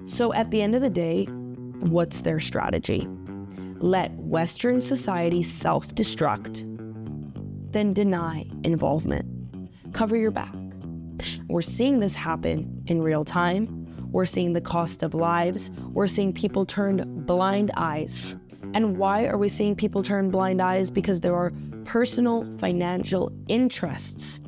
So at the end of the day, what's their strategy? Let Western society self-destruct, then deny involvement. Cover your back. We're seeing this happen in real time. We're seeing the cost of lives. We're seeing people turn blind eyes. And why are we seeing people turn blind eyes? Because there are personal financial interests.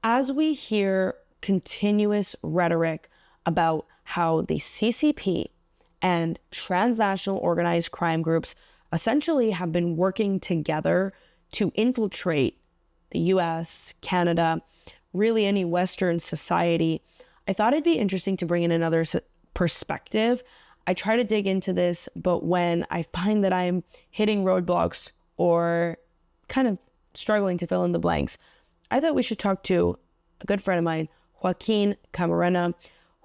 As we hear continuous rhetoric about how the CCP and transnational organized crime groups essentially have been working together to infiltrate the US, Canada, really any Western society, I thought it'd be interesting to bring in another perspective. I try to dig into this, but when I find that I'm hitting roadblocks or kind of struggling to fill in the blanks, I thought we should talk to a good friend of mine, Joaquin Camarena.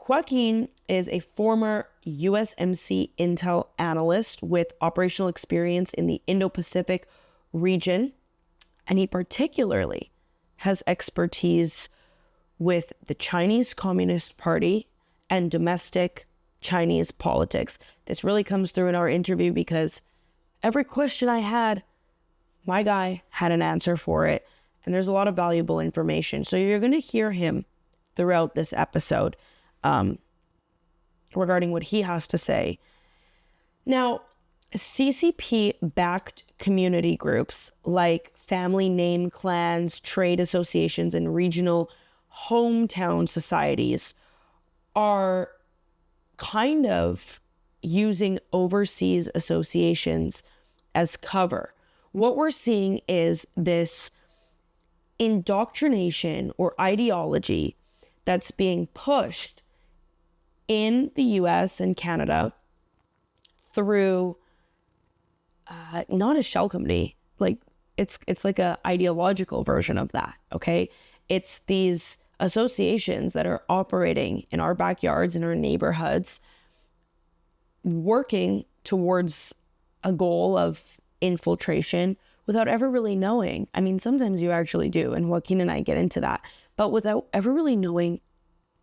Joaquin is a former USMC Intel analyst with operational experience in the Indo-Pacific region, and he particularly has expertise with the Chinese Communist Party and domestic Chinese politics. This really comes through in our interview because every question I had, my guy had an answer for it, and there's a lot of valuable information. So you're going to hear him throughout this episode regarding what he has to say. Now, CCP-backed community groups like family name clans, trade associations, and regional hometown societies are kind of using overseas associations as cover. What we're seeing is this indoctrination or ideology that's being pushed in the US and Canada through not a shell company, like it's like a ideological version of that, okay? It's these associations that are operating in our backyards, in our neighborhoods, working towards a goal of infiltration without ever really knowing. I mean, sometimes you actually do, and Joaquin and I get into that, but without ever really knowing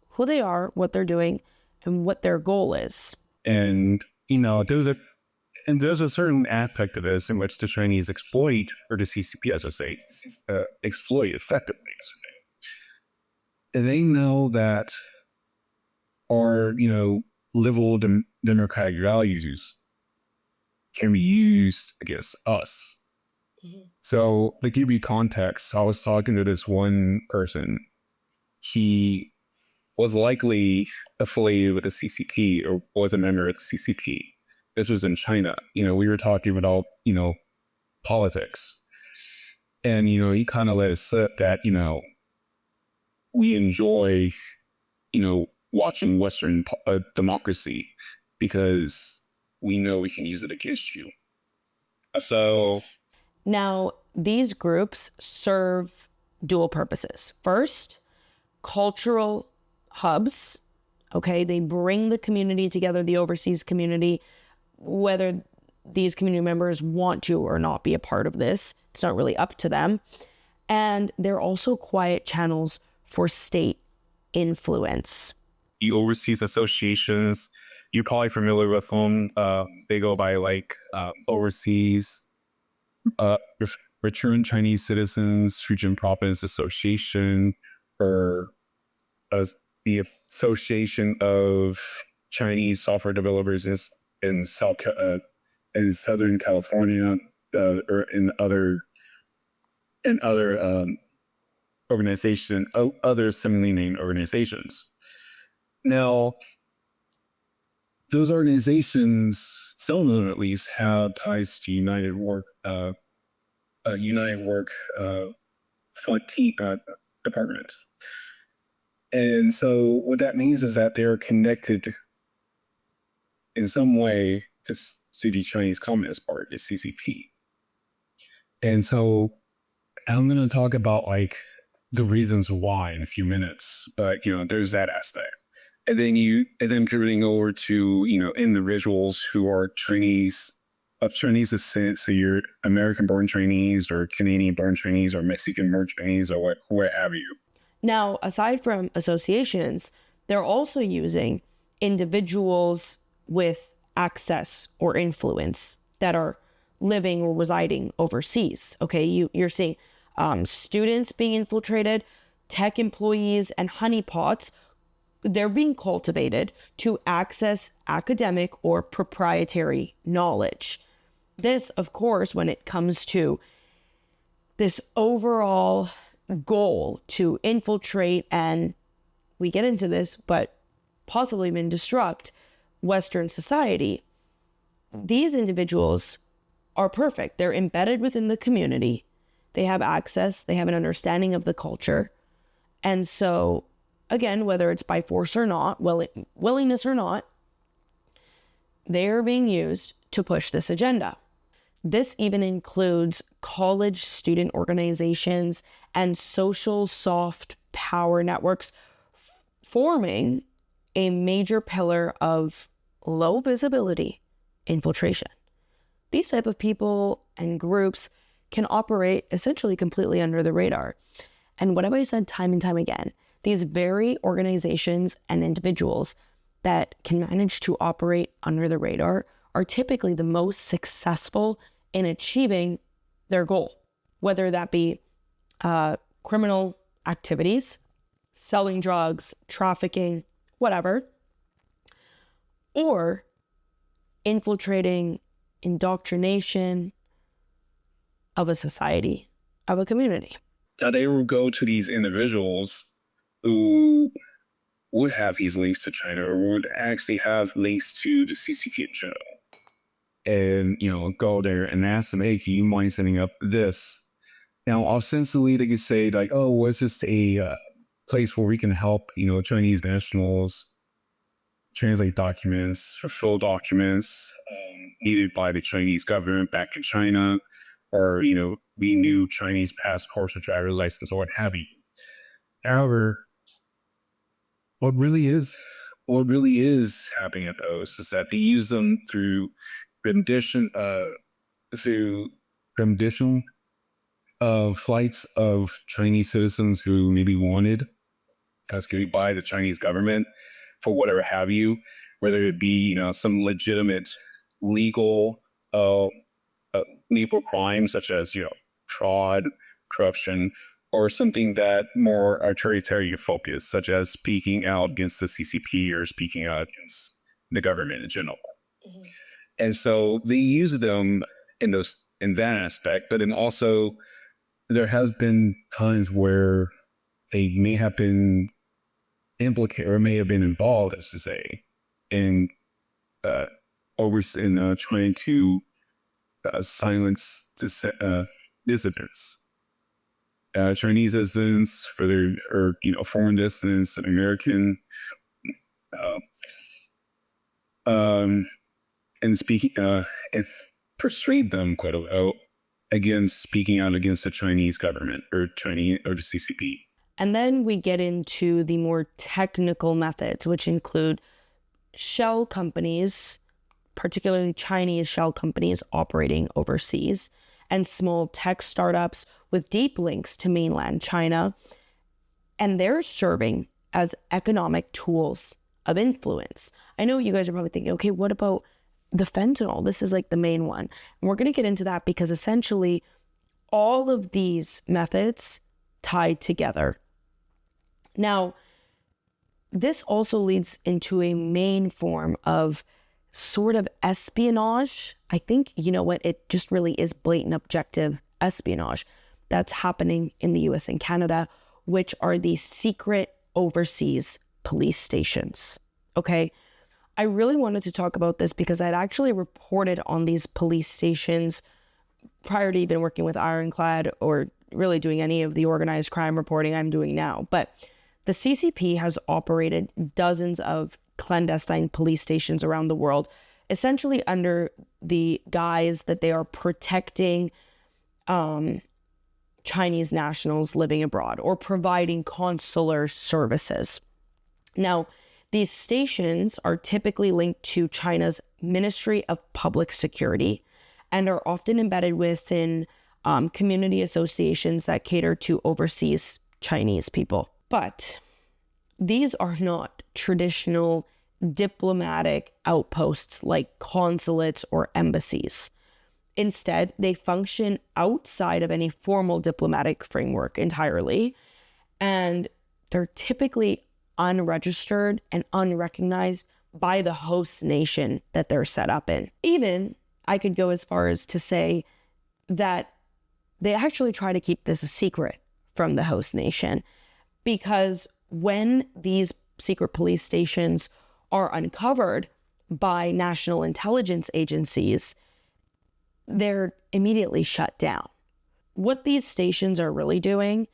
who they are, what they're doing, and what their goal is. And, you know, there's a certain aspect of this in which the Chinese exploit, or the CCP, as I say, exploit effectively. And they know that our, liberal democratic values can be used against us. Mm-hmm. So to give you context, I was talking to this one person. He was likely affiliated with the CCP or was a member of the CCP. This was in China. We were talking about, politics. And, he kind of let us slip that, we enjoy, watching Western democracy because we know we can use it against you. So now these groups serve dual purposes. First, cultural hubs. Okay, they bring the community together, the overseas community, whether these community members want to or not be a part of this. It's not really up to them. And they're also quiet channels for state influence. The overseas associations, you're probably familiar with them. They go by overseas returned Chinese citizens region province association, or the Association of Chinese Software Developers in Southern California, or in other other similarly named organizations. Now, those organizations, some of them at least, have ties to United Work department. And so what that means is that they're connected in some way to the Chinese Communist Party, the CCP. And so I'm going to talk about the reasons why in a few minutes, but there's that aspect. And then pivoting over to, individuals who are Chinese of Chinese descent, so you're American-born Chinese or Canadian-born Chinese or Mexican-born Chinese or what have you. Now, aside from associations, they're also using individuals with access or influence that are living or residing overseas. Okay, you're seeing students being infiltrated, tech employees, and honeypots. They're being cultivated to access academic or proprietary knowledge. This, of course, when it comes to this overall goal to infiltrate and we get into this, but possibly even destruct Western society, these individuals are perfect. They're embedded within the community. They have access. They have an understanding of the culture. And so, again, whether it's by force or not, willingness or not, they are being used to push this agenda. This even includes college student organizations and social soft power networks, forming a major pillar of low visibility infiltration. These type of people and groups can operate essentially completely under the radar. And what have I said time and time again? These very organizations and individuals that can manage to operate under the radar are typically the most successful in achieving their goal, whether that be criminal activities, selling drugs, trafficking, whatever, or infiltrating indoctrination of a society, of a community. Now they will go to these individuals who would have these links to China or would actually have links to the CCP in general. And, go there and ask them, hey, do you mind setting up this? Now, ostensibly, they could say, like, oh, well, it's just a place where we can help, Chinese nationals translate documents, fulfill documents needed by the Chinese government back in China, or, renew Chinese passports or driver's license or what have you. However, what really is happening at those is that they use them through rendition of flights of Chinese citizens who may be wanted executed by the Chinese government for whatever have you, whether it be some legitimate legal crime such as fraud, corruption, or something that more authoritarian focused, such as speaking out against the CCP or speaking out against the government in general. Mm-hmm. And so they use them in that aspect, but then also there has been times where they may have been implicated or may have been involved, as to say, in trying to silence dissidents. Chinese dissidents foreign dissidents, American, and speaking and persuade them quite a lot against speaking out against the Chinese government or the CCP. And then we get into the more technical methods, which include shell companies, particularly Chinese shell companies operating overseas, and small tech startups with deep links to mainland China. And they're serving as economic tools of influence. I know you guys are probably thinking, okay, what about the fentanyl? This is like the main one. And we're going to get into that because essentially all of these methods tied together. Now, this also leads into a main form of sort of espionage. I think, it just really is blatant objective espionage that's happening in the US and Canada, which are the secret overseas police stations. Okay. I really wanted to talk about this because I'd actually reported on these police stations prior to even working with Ironclad or really doing any of the organized crime reporting I'm doing now. But the CCP has operated dozens of clandestine police stations around the world, essentially under the guise that they are protecting Chinese nationals living abroad or providing consular services. Now, these stations are typically linked to China's Ministry of Public Security, and are often embedded within community associations that cater to overseas Chinese people. But these are not traditional diplomatic outposts like consulates or embassies. Instead, they function outside of any formal diplomatic framework entirely, and they're typically unregistered and unrecognized by the host nation that they're set up in. Even, I could go as far as to say that they actually try to keep this a secret from the host nation, because when these secret police stations are uncovered by national intelligence agencies, they're immediately shut down. What these stations are really doing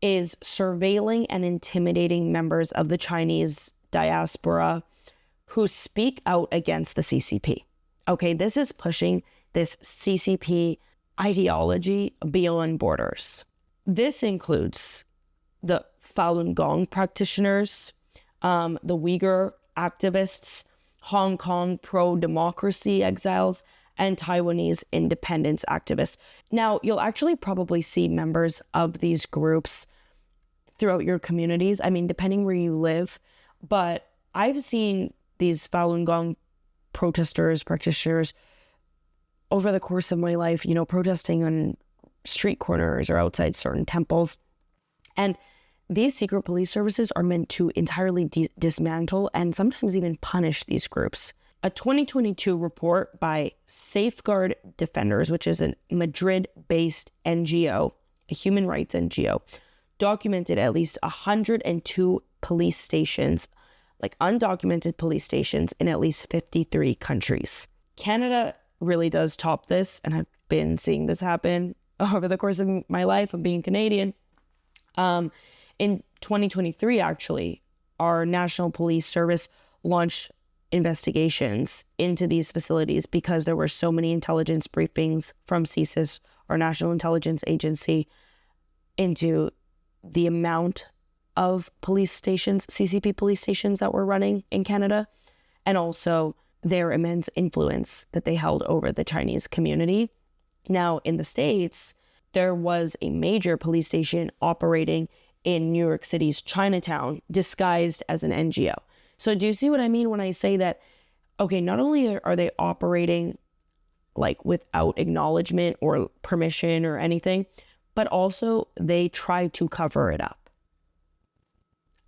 is surveilling and intimidating members of the Chinese diaspora who speak out against the CCP. Okay, this is pushing this CCP ideology beyond borders. This includes the Falun Gong practitioners, the Uyghur activists, Hong Kong pro-democracy exiles, and Taiwanese independence activists. Now, you'll actually probably see members of these groups throughout your communities. I mean, depending where you live, but I've seen these Falun Gong practitioners over the course of my life, protesting on street corners or outside certain temples. And these secret police services are meant to entirely dismantle and sometimes even punish these groups. A 2022 report by Safeguard Defenders, which is a Madrid-based NGO, a human rights NGO, documented at least 102 police stations, like undocumented police stations, in at least 53 countries. Canada really does top this, and I've been seeing this happen over the course of my life of being Canadian. In 2023, actually, our National Police Service launched investigations into these facilities because there were so many intelligence briefings from CSIS, our National Intelligence Agency, into the amount of police stations, CCP police stations that were running in Canada, and also their immense influence that they held over the Chinese community. Now, in the States, there was a major police station operating in New York City's Chinatown, disguised as an NGO. So do you see what I mean when I say that, okay, not only are they operating like without acknowledgement or permission or anything, but also they try to cover it up.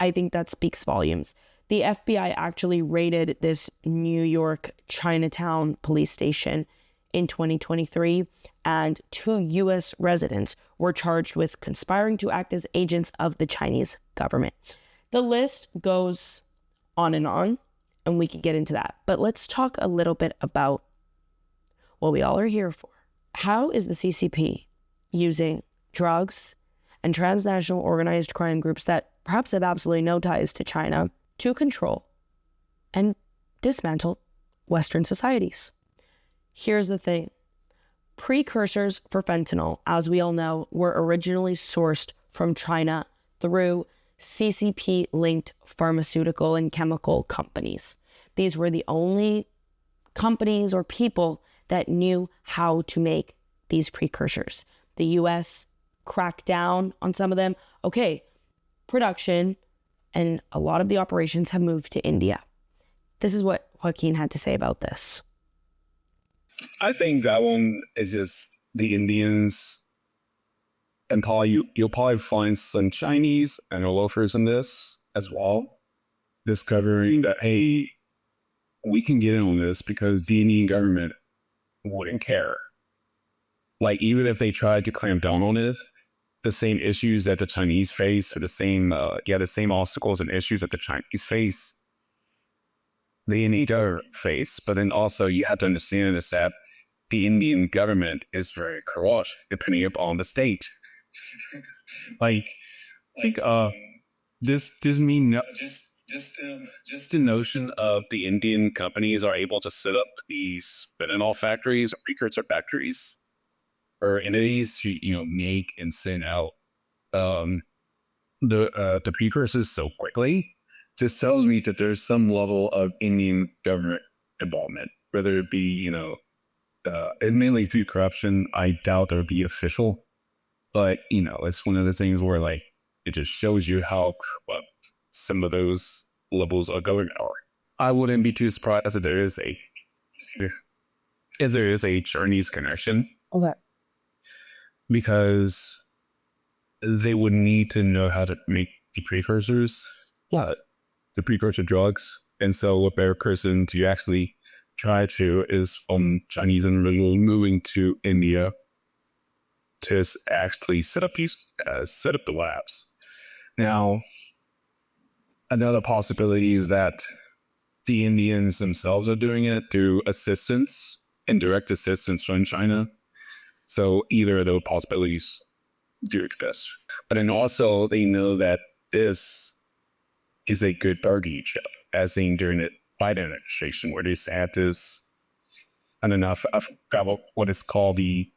I think that speaks volumes. The FBI actually raided this New York Chinatown police station in 2023, and 2 U.S. residents were charged with conspiring to act as agents of the Chinese government. The list goes on, and we can get into that. But let's talk a little bit about what we all are here for. How is the CCP using drugs and transnational organized crime groups that perhaps have absolutely no ties to China to control and dismantle Western societies? Here's the thing. Precursors for fentanyl, as we all know, were originally sourced from China through CCP-linked pharmaceutical and chemical companies. These were the only companies or people that knew how to make these precursors. The US cracked down on some of them. Okay, production and a lot of the operations have moved to India. This is what Joaquin had to say about this. I think that one is just the Indians, and you'll probably find some Chinese and loafers in this as well, discovering that, hey, we can get in on this because the Indian government wouldn't care. Like, even if they tried to clamp down on it, the same issues that the Chinese face, or the same obstacles and issues that the Chinese face, the Indian government face. But then also you have to understand is that the Indian government is very corrupt, depending upon the state. Like, I think this mean just the notion of the Indian companies are able to set up these fentanyl factories or precursor factories or entities to make and send out the precursors so quickly just tells me that there's some level of Indian government involvement, whether it be admittedly through corruption, I doubt it would be official. But, it's one of the things where, like, it just shows you how corrupt some of those levels of government are. I wouldn't be too surprised if there is a Chinese connection. Okay. Because they would need to know how to make the precursors, the precursor drugs. And so what better person to actually try to is Chinese individual moving to India to actually set up the labs. Now, another possibility is that the Indians themselves are doing it through assistance and direct assistance from China. So either of those possibilities do exist. But then also they know that this is a good bargaining chip, as seen during the Biden administration, where they had this, I don't know, I forgot what it's called, the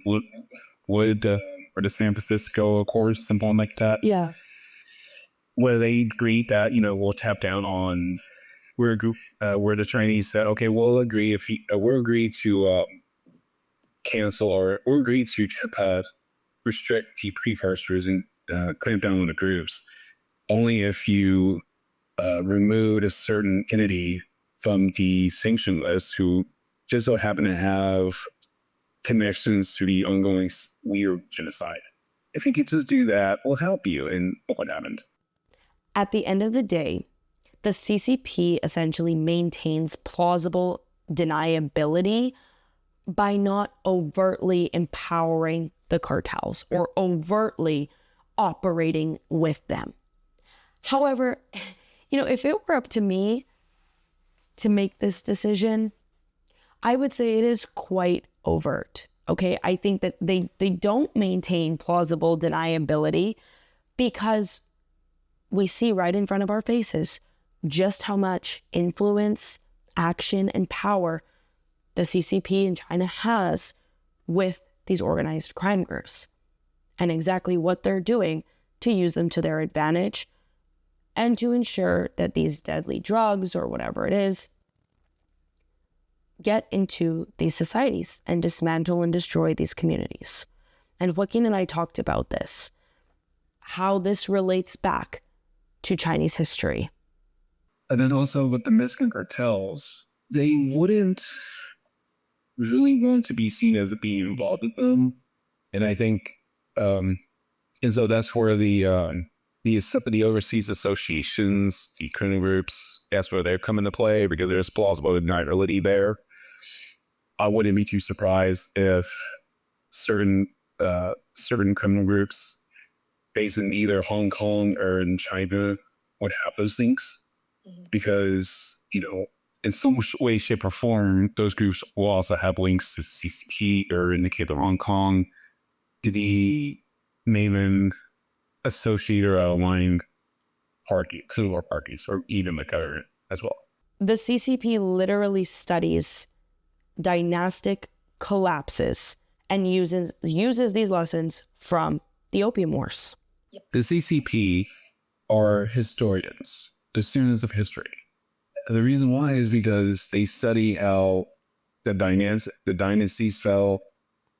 Wood or the San Francisco Accords, something like that. Yeah. Where they agreed that, we'll tap down on where the Chinese said, okay, we'll agree we'll agree to cancel or we'll agree to restrict the precursors and clamp down on the groups only if you remove a certain entity from the sanction list who just so happen to have connections to the ongoing weird genocide. If you could just do that, we'll help you. And what happened? At the end of the day, the CCP essentially maintains plausible deniability by not overtly empowering the cartels or overtly operating with them. However, if it were up to me to make this decision, I would say it is quite overt. Okay, I think that they don't maintain plausible deniability because we see right in front of our faces just how much influence, action, and power the CCP in China has with these organized crime groups and exactly what they're doing to use them to their advantage and to ensure that these deadly drugs or whatever it is get into these societies and dismantle and destroy these communities. And Joaquin and I talked about this, how this relates back to Chinese history. And then also with the Mexican cartels, they wouldn't really want to be seen as being involved with them. And I think, and so that's where the overseas associations, the criminal groups, that's where they come into play because there's plausible deniability there. I wouldn't be too surprised if certain criminal groups based in either Hong Kong or in China would have those things because, in some way, shape, or form, those groups will also have links to CCP or in the case of Hong Kong, to the main associated or aligned criminal parties, or even the government as well. The CCP literally studies dynastic collapses and uses these lessons from the Opium Wars. The CCP are historians, the students of history. The reason why is because they study how the dynasties fell,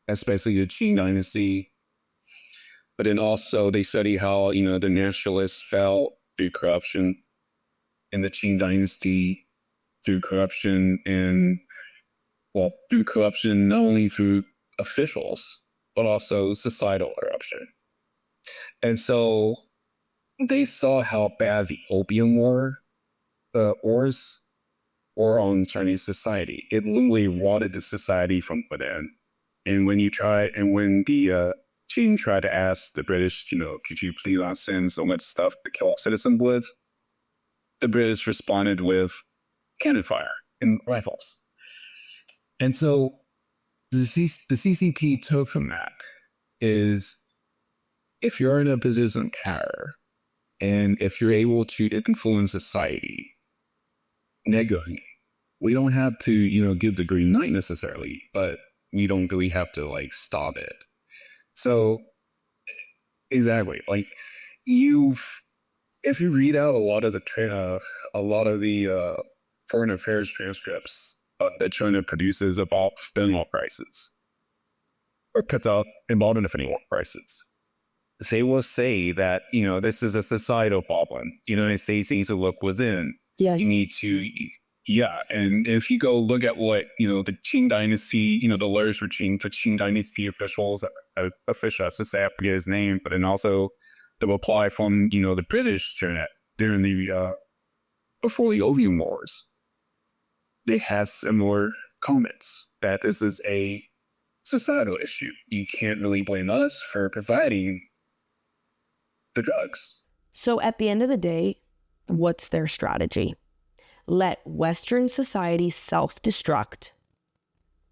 especially the Qing dynasty. But then also they study how, the nationalists fell through corruption in the Qing dynasty, through corruption not only through officials, but also societal corruption. And so they saw how bad the Opium Wars were on Chinese society. It literally rotted the society from within. And when the Qing tried to ask the British, could you please not send so much stuff to kill citizens with, the British responded with cannon fire and rifles. And so the CCP took from that is, if you're in a position of power and if you're able to influence society negatively, we don't have to, give the green light necessarily, but we don't really have to stop it. So exactly, if you read out a lot of the foreign affairs transcripts that China produces above fentanyl prices or cuts out involved in the fentanyl prices. They will say that, this is a societal problem. The United States needs to look within. Yeah. You need to, and if you go look at what, the Qing dynasty, the lawyers for the Qing dynasty officials, I forget his name, but then also the reply from, the British during the, before the Opium Wars, they had similar comments that this is a societal issue. You can't really blame us for providing the drugs. So at the end of the day, what's their strategy? Let Western society self-destruct,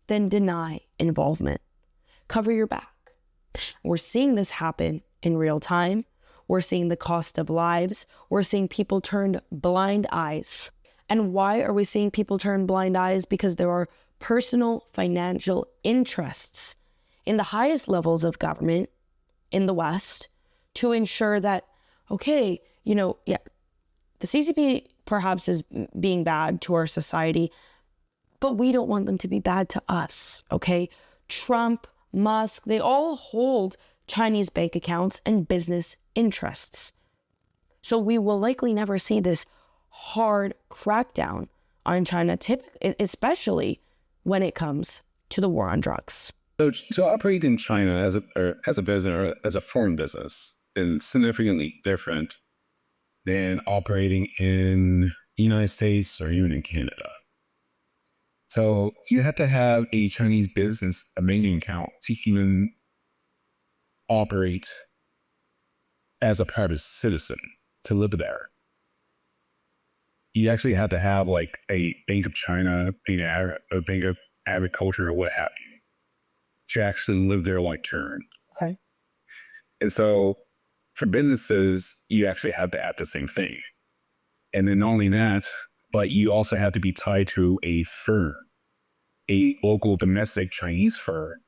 then deny involvement. Cover your back. We're seeing this happen in real time. We're seeing the cost of lives. We're seeing people turn blind eyes. And why are we seeing people turn blind eyes? Because there are personal financial interests in the highest levels of government in the West to ensure that, okay, the CCP perhaps is being bad to our society, but we don't want them to be bad to us, okay? Trump, Musk, they all hold Chinese bank accounts and business interests. So we will likely never see this hard crackdown on China, especially when it comes to the war on drugs. So to operate in China as a business or as a foreign business is significantly different than operating in the United States or even in Canada. So you have to have a Chinese business, a banking account, to even operate as a private citizen to live there. You actually have to have like a Bank of China, a Bank of Agriculture, or what have you, to actually live there like term. Okay. And so for businesses, you actually have to add the same thing. And then not only that, but you also have to be tied to a firm, a local domestic Chinese firm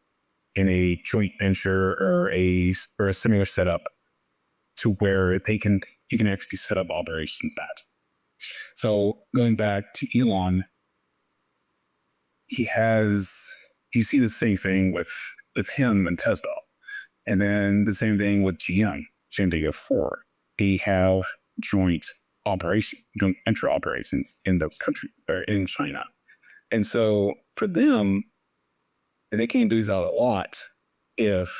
in a joint venture or a similar setup to where you can actually set up operations that. So going back to Elon, you see the same thing with him and Tesla. And then the same thing with GM, Shanghai 4. They have joint venture operations in the country or in China. And so for them, they can't do that a lot if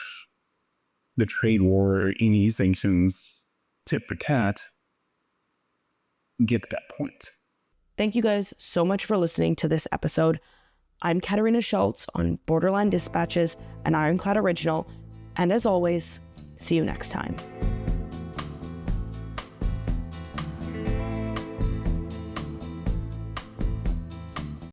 the trade war or any sanctions tit for tat get to that point. Thank you guys so much for listening to this episode. I'm Katarina Schultz on Borderland Dispatches, an Ironclad original. And as always, see you next time.